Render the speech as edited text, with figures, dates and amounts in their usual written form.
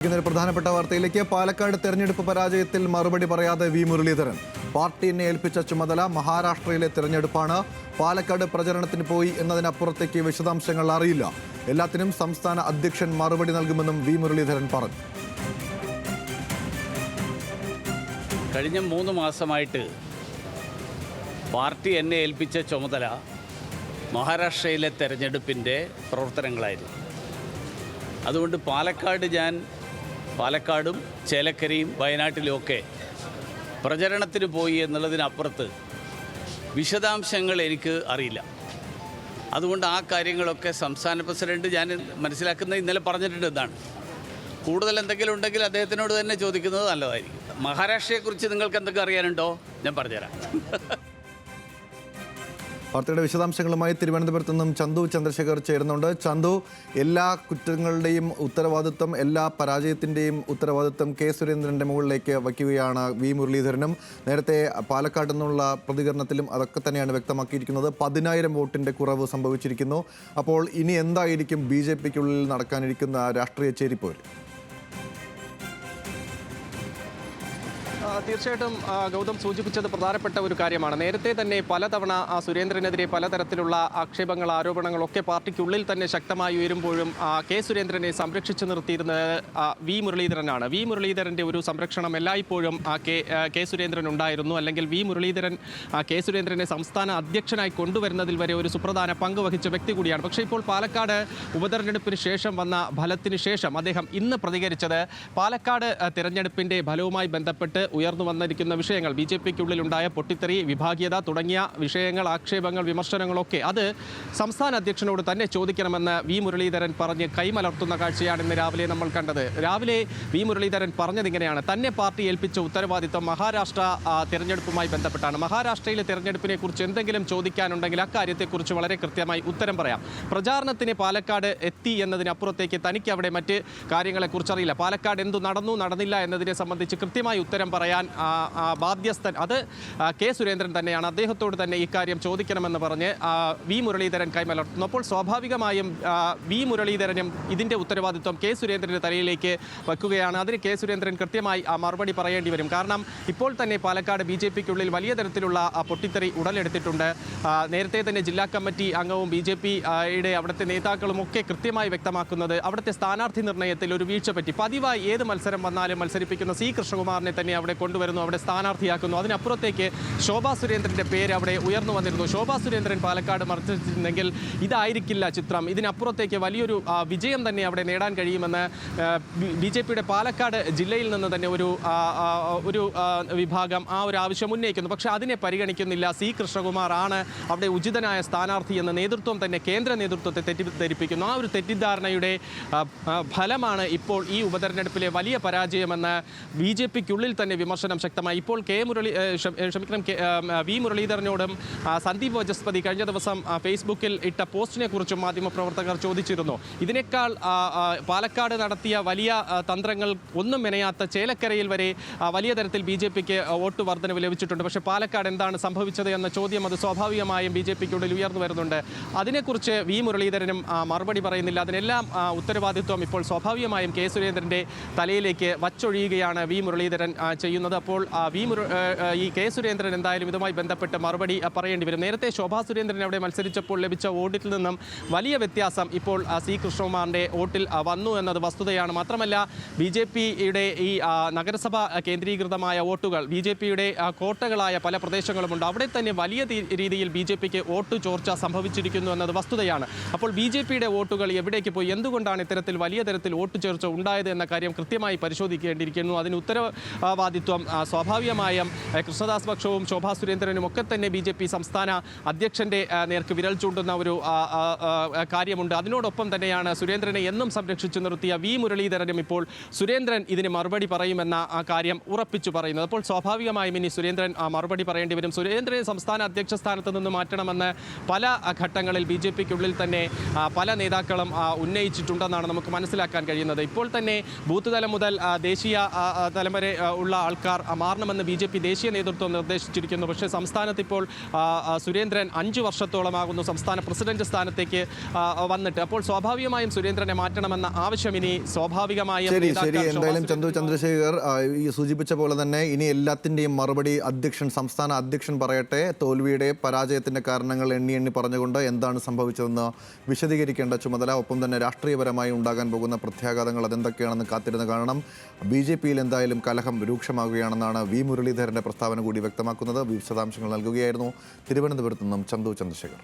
ഒരു പ്രധാനപ്പെട്ട വാർത്തയിലേക്ക്. പാലക്കാട് തെരഞ്ഞെടുപ്പ് പരാജയത്തിൽ മറുപടി പറയാതെ വി മുരളീധരൻ. പാർട്ടി എന്നെ ഏൽപ്പിച്ച ചുമതല മഹാരാഷ്ട്രയിലെ തെരഞ്ഞെടുപ്പാണ്. പാലക്കാട് പ്രചരണത്തിന് പോയി എന്നതിനപ്പുറത്തേക്ക് വിശദാംശങ്ങൾ അറിയില്ല. എല്ലാത്തിനും സംസ്ഥാന അധ്യക്ഷൻ മറുപടി നൽകുമെന്നും വി മുരളീധരൻ പറഞ്ഞു. കഴിഞ്ഞ 3 മാസമായിട്ട് പാർട്ടി എന്നെ ഏൽപ്പിച്ച ചുമതല മഹാരാഷ്ട്രയിലെ തെരഞ്ഞെടുപ്പിൻ്റെ പ്രവർത്തനങ്ങളായിരുന്നു. അതുകൊണ്ട് പാലക്കാടും ചേലക്കരയും വയനാട്ടിലുമൊക്കെ പ്രചരണത്തിന് പോയി എന്നുള്ളതിനപ്പുറത്ത് വിശദാംശങ്ങൾ എനിക്ക് അറിയില്ല. അതുകൊണ്ട് ആ കാര്യങ്ങളൊക്കെ സംസ്ഥാന പ്രസിഡന്റ് ഞാൻ മനസ്സിലാക്കുന്നത് ഇന്നലെ പറഞ്ഞിട്ടുണ്ട്. എന്താണ് കൂടുതൽ എന്തെങ്കിലും ഉണ്ടെങ്കിൽ അദ്ദേഹത്തിനോട് തന്നെ ചോദിക്കുന്നത് നല്ലതായിരിക്കും. മഹാരാഷ്ട്രയെക്കുറിച്ച് നിങ്ങൾക്ക് എന്തൊക്കെ അറിയാനുണ്ടോ? ഞാൻ പറഞ്ഞുതരാം. വാർത്തയുടെ വിശദാംശങ്ങളുമായി തിരുവനന്തപുരത്ത് നിന്നും ചന്തു ചന്ദ്രശേഖർ ചേരുന്നുണ്ട്. ചന്തു, എല്ലാ കുറ്റങ്ങളുടെയും ഉത്തരവാദിത്വം, എല്ലാ പരാജയത്തിൻ്റെയും ഉത്തരവാദിത്വം കെ സുരേന്ദ്രൻ്റെ മുകളിലേക്ക് വയ്ക്കുകയാണ് വി മുരളീധരനും. നേരത്തെ പാലക്കാട് നിന്നുള്ള പ്രതികരണത്തിലും അതൊക്കെ തന്നെയാണ് വ്യക്തമാക്കിയിരിക്കുന്നത്. 10,000 വോട്ടിൻ്റെ കുറവ് സംഭവിച്ചിരിക്കുന്നു. അപ്പോൾ ഇനി എന്തായിരിക്കും BJPക്കുള്ളിൽ നടക്കാനിരിക്കുന്ന രാഷ്ട്രീയ ചേരിപ്പോര്? തീർച്ചയായിട്ടും ഗൗതം സൂചിപ്പിച്ചത് പ്രധാനപ്പെട്ട ഒരു കാര്യമാണ്. നേരത്തെ തന്നെ പലതവണ സുരേന്ദ്രനെതിരെ പലതരത്തിലുള്ള ആക്ഷേപങ്ങൾ, ആരോപണങ്ങളൊക്കെ പാർട്ടിക്കുള്ളിൽ തന്നെ ശക്തമായി ഉയരുമ്പോഴും കെ സുരേന്ദ്രനെ സംരക്ഷിച്ചു നിർത്തിയിരുന്നത് വി മുരളീധരനാണ്. വി മുരളീധരൻ്റെ ഒരു സംരക്ഷണം എല്ലായ്പ്പോഴും കെ സുരേന്ദ്രൻ ഉണ്ടായിരുന്നു. അല്ലെങ്കിൽ വി മുരളീധരൻ കെ സുരേന്ദ്രനെ സംസ്ഥാന അധ്യക്ഷനായി കൊണ്ടുവരുന്നതിൽ വരെ ഒരു സുപ്രധാന പങ്ക് വഹിച്ച വ്യക്തി കൂടിയാണ്. പക്ഷേ ഇപ്പോൾ പാലക്കാട് ഉപതെരഞ്ഞെടുപ്പിന് ശേഷം വന്ന ഫലത്തിന് ശേഷം അദ്ദേഹം ഇന്ന് പ്രതികരിച്ചത് പാലക്കാട് തിരഞ്ഞെടുപ്പിൻ്റെ ഫലവുമായി ബന്ധപ്പെട്ട് ഉയർന്നു വന്നിരിക്കുന്ന വിഷയങ്ങൾ, BJPക്കുള്ളിലുണ്ടായ പൊട്ടിത്തെറി, വിഭാഗീയത തുടങ്ങിയ വിഷയങ്ങൾ, ആക്ഷേപങ്ങൾ, വിമർശനങ്ങളൊക്കെ അത് സംസ്ഥാന അധ്യക്ഷനോട് തന്നെ ചോദിക്കണമെന്ന് വി മുരളീധരൻ പറഞ്ഞ് കൈമലർത്തുന്ന കാഴ്ചയാണ് ഇന്ന് രാവിലെ നമ്മൾ കണ്ടത്. രാവിലെ വി മുരളീധരൻ പറഞ്ഞതിങ്ങനെയാണ്: തന്നെ പാർട്ടി ഏൽപ്പിച്ച ഉത്തരവാദിത്വം മഹാരാഷ്ട്ര തിരഞ്ഞെടുപ്പുമായി ബന്ധപ്പെട്ടാണ്. മഹാരാഷ്ട്രയിലെ തിരഞ്ഞെടുപ്പിനെ കുറിച്ച് എന്തെങ്കിലും ചോദിക്കാനുണ്ടെങ്കിൽ അക്കാര്യത്തെക്കുറിച്ച് വളരെ കൃത്യമായി ഉത്തരം പറയാം. പ്രചാരണത്തിന് പാലക്കാട് എത്തി എന്നതിനപ്പുറത്തേക്ക് തനിക്ക് അവിടെ മറ്റ് കാര്യങ്ങളെക്കുറിച്ചറിയില്ല. പാലക്കാട് എന്തു നടന്നു നടന്നില്ല എന്നതിനെ സംബന്ധിച്ച് കൃത്യമായി ഉത്തരം പറയാൻ ബാധ്യസ്ഥൻ അത് കെ സുരേന്ദ്രൻ തന്നെയാണ്. അദ്ദേഹത്തോട് തന്നെ ഇക്കാര്യം ചോദിക്കണമെന്ന് പറഞ്ഞ് വി മുരളീധരൻ കൈമലർത്തുന്നു. അപ്പോൾ സ്വാഭാവികമായും വി മുരളീധരനും ഇതിൻ്റെ ഉത്തരവാദിത്വം കെ സുരേന്ദ്രൻ്റെ തലയിലേക്ക് വയ്ക്കുകയാണ്. അതിന് കെ സുരേന്ദ്രൻ കൃത്യമായി മറുപടി പറയേണ്ടി വരും. കാരണം ഇപ്പോൾ തന്നെ പാലക്കാട് BJPക്കുള്ളിൽ വലിയ തരത്തിലുള്ള പൊട്ടിത്തെറി ഉടലെടുത്തിട്ടുണ്ട്. നേരത്തെ തന്നെ ജില്ലാ കമ്മിറ്റി അംഗവും BJPയുടെ അവിടുത്തെ നേതാക്കളും ഒക്കെ കൃത്യമായി വ്യക്തമാക്കുന്നത് അവിടുത്തെ സ്ഥാനാർത്ഥി നിർണ്ണയത്തിൽ ഒരു വീഴ്ച പറ്റി. പതിവായി ഏത് മത്സരം വന്നാലും മത്സരിപ്പിക്കുന്ന C കൃഷ്ണകുമാറിനെ തന്നെ അവിടെ കൊണ്ടുവരുന്നു, അവിടെ സ്ഥാനാർത്ഥിയാക്കുന്നു. അതിനപ്പുറത്തേക്ക് ശോഭാ സുരേന്ദ്രൻ്റെ പേര് അവിടെ ഉയർന്നു വന്നിരുന്നു. ശോഭാ സുരേന്ദ്രൻ പാലക്കാട് മത്സരിച്ചിരുന്നെങ്കിൽ ഇതായിരിക്കില്ല ചിത്രം. ഇതിനപ്പുറത്തേക്ക് വലിയൊരു വിജയം തന്നെ അവിടെ നേടാൻ കഴിയുമെന്ന് BJPയുടെ പാലക്കാട് ജില്ലയിൽ നിന്ന് തന്നെ ഒരു വിഭാഗം ഒരു ആവശ്യം ഉന്നയിക്കുന്നു. പക്ഷേ അതിനെ പരിഗണിക്കുന്നില്ല. C കൃഷ്ണകുമാർ ആണ് അവിടെ ഉചിതനായ സ്ഥാനാർത്ഥി എന്ന് നേതൃത്വം തന്നെ കേന്ദ്ര നേതൃത്വത്തെ തെറ്റിദ്ധരിപ്പിക്കുന്നു. ആ ഒരു തെറ്റിദ്ധാരണയുടെ ഫലമാണ് ഇപ്പോൾ ഈ ഉപതെരഞ്ഞെടുപ്പിലെ വലിയ പരാജയമെന്ന് BJPക്കുള്ളിൽ തന്നെ വിമർശനം ശക്തമായി. ഇപ്പോൾ വി മുരളീധരനോടും സന്ദീപ് വചസ്പതി കഴിഞ്ഞ ദിവസം ഫേസ്ബുക്കിൽ ഇട്ട പോസ്റ്റിനെ കുറിച്ചും മാധ്യമപ്രവർത്തകർ ചോദിച്ചിരുന്നു. ഇതിനേക്കാൾ പാലക്കാട് നടത്തിയ വലിയ തന്ത്രങ്ങൾ ഒന്നും മെനയാത്ത ചേലക്കരയിൽ വരെ വലിയ തരത്തിൽ BJPക്ക് വോട്ട് വർധനവ് ലഭിച്ചിട്ടുണ്ട്. പക്ഷേ പാലക്കാട് എന്താണ് സംഭവിച്ചത് എന്ന ചോദ്യം അത് സ്വാഭാവികമായും BJPക്കുള്ളിൽ ഉയർന്നു വരുന്നുണ്ട്. അതിനെക്കുറിച്ച് വി മുരളീധരനും മറുപടി പറയുന്നില്ല. അതിനെല്ലാം ഉത്തരവാദിത്വം ഇപ്പോൾ സ്വാഭാവികമായും കെ സുരേന്ദ്രൻ്റെ തലയിലേക്ക് വച്ചൊഴിയുകയാണ് വി മുരളീധരൻ ചെയ്യുന്നത്. അപ്പോൾ ഈ കെ സുരേന്ദ്രൻ എന്തായാലും ഇതുമായി ബന്ധപ്പെട്ട് മറുപടി പറയേണ്ടി വരും. നേരത്തെ ശോഭാ സുരേന്ദ്രൻ അവിടെ മത്സരിച്ചപ്പോൾ ലഭിച്ച വോട്ടിൽ നിന്നും വലിയ വ്യത്യാസം ഇപ്പോൾ C കൃഷ്ണകുമാറിൻ്റെ വോട്ടിൽ വന്നു എന്നത് വസ്തുതയാണ്. മാത്രമല്ല BJPയുടെ ഈ നഗരസഭ കേന്ദ്രീകൃതമായ വോട്ടുകൾ, BJPയുടെ കോട്ടകളായ പല പ്രദേശങ്ങളുമുണ്ട്. അവിടെ തന്നെ വലിയ രീതിയിൽ BJPക്ക് വോട്ട് ചോർച്ച സംഭവിച്ചിരിക്കുന്നു എന്നത് വസ്തുതയാണ്. അപ്പോൾ BJPയുടെ വോട്ടുകൾ എവിടേക്ക് പോയി, എന്തുകൊണ്ടാണ് ഇത്തരത്തിൽ വലിയ തരത്തിൽ വോട്ട് ചോർച്ച ഉണ്ടായത് എന്ന കാര്യം കൃത്യമായി പരിശോധിക്കേണ്ടിയിരിക്കുന്നു. അതിന് ഉത്തരവാദിത്വം സ്വാഭാവികമായും കൃഷ്ണദാസ് പക്ഷവും ശോഭാ സുരേന്ദ്രനും ഒക്കെ തന്നെ BJP സംസ്ഥാന അധ്യക്ഷൻ്റെ നേർക്ക് വിരൽ ചൂണ്ടുന്ന ഒരു കാര്യമുണ്ട്. അതിനോടൊപ്പം തന്നെയാണ് സുരേന്ദ്രനെ എന്നും സംരക്ഷിച്ചു നിർത്തിയ വി മുരളീധരനും ഇപ്പോൾ സുരേന്ദ്രൻ ഇതിന് മറുപടി പറയുമെന്ന കാര്യം ഉറപ്പിച്ചു പറയുന്നത്. അപ്പോൾ സ്വാഭാവികമായും ഇനി സുരേന്ദ്രൻ മറുപടി പറയേണ്ടി വരും. സുരേന്ദ്രനെ സംസ്ഥാന അധ്യക്ഷ സ്ഥാനത്ത് നിന്ന് മാറ്റണമെന്ന് പല ഘട്ടങ്ങളിൽ BJPക്കുള്ളിൽ തന്നെ പല നേതാക്കളും ഉന്നയിച്ചിട്ടുണ്ടെന്നാണ് നമുക്ക് മനസ്സിലാക്കാൻ കഴിയുന്നത്. ഇപ്പോൾ തന്നെ ബൂത്ത് തലം മുതൽ ദേശീയ തലം വരെ ഉള്ള ആൾക്കാർ സർക്കാർ മാറണമെന്ന് BJP ദേശീയ നേതൃത്വം നിർദ്ദേശിച്ചിരിക്കുന്നു. പക്ഷേ സംസ്ഥാനത്ത് ഇപ്പോൾ സുരേന്ദ്രൻ 5 വർഷത്തോളമാകുന്നു സംസ്ഥാന പ്രസിഡന്റ് സ്ഥാനത്തേക്ക് വന്നിട്ട്. അപ്പോൾ സ്വാഭാവികമായും സുരേന്ദ്രനെ മാറ്റണമെന്ന ആവശ്യം ഇനി സ്വാഭാവികമായും ശരി എന്തായാലും ചന്ദ്രശേഖർ ഈ സൂചിപ്പിച്ച പോലെ തന്നെ ഇനി എല്ലാത്തിൻ്റെയും മറുപടി സംസ്ഥാന അധ്യക്ഷൻ പറയട്ടെ. തോൽവിയുടെ പരാജയത്തിൻ്റെ കാരണങ്ങൾ എണ്ണി പറഞ്ഞുകൊണ്ട് എന്താണ് സംഭവിച്ചതെന്ന് വിശദീകരിക്കേണ്ട ചുമതല, ഒപ്പം തന്നെ രാഷ്ട്രീയപരമായി ഉണ്ടാകാൻ പോകുന്ന പ്രത്യാഘാതങ്ങൾ അതെന്തൊക്കെയാണെന്ന് കാത്തിരുന്ന് കാണണം. BJPയിൽ എന്തായാലും കലഹം രൂക്ഷമാകുകയാണെന്നാണ് മുരളീധരൻ്റെ പ്രസ്താവന കൂടി വ്യക്തമാക്കുന്നത്. വിശദാംശങ്ങൾ നൽകുകയായിരുന്നു തിരുവനന്തപുരത്ത് നിന്നും ചന്തു ചന്ദ്രശേഖർ.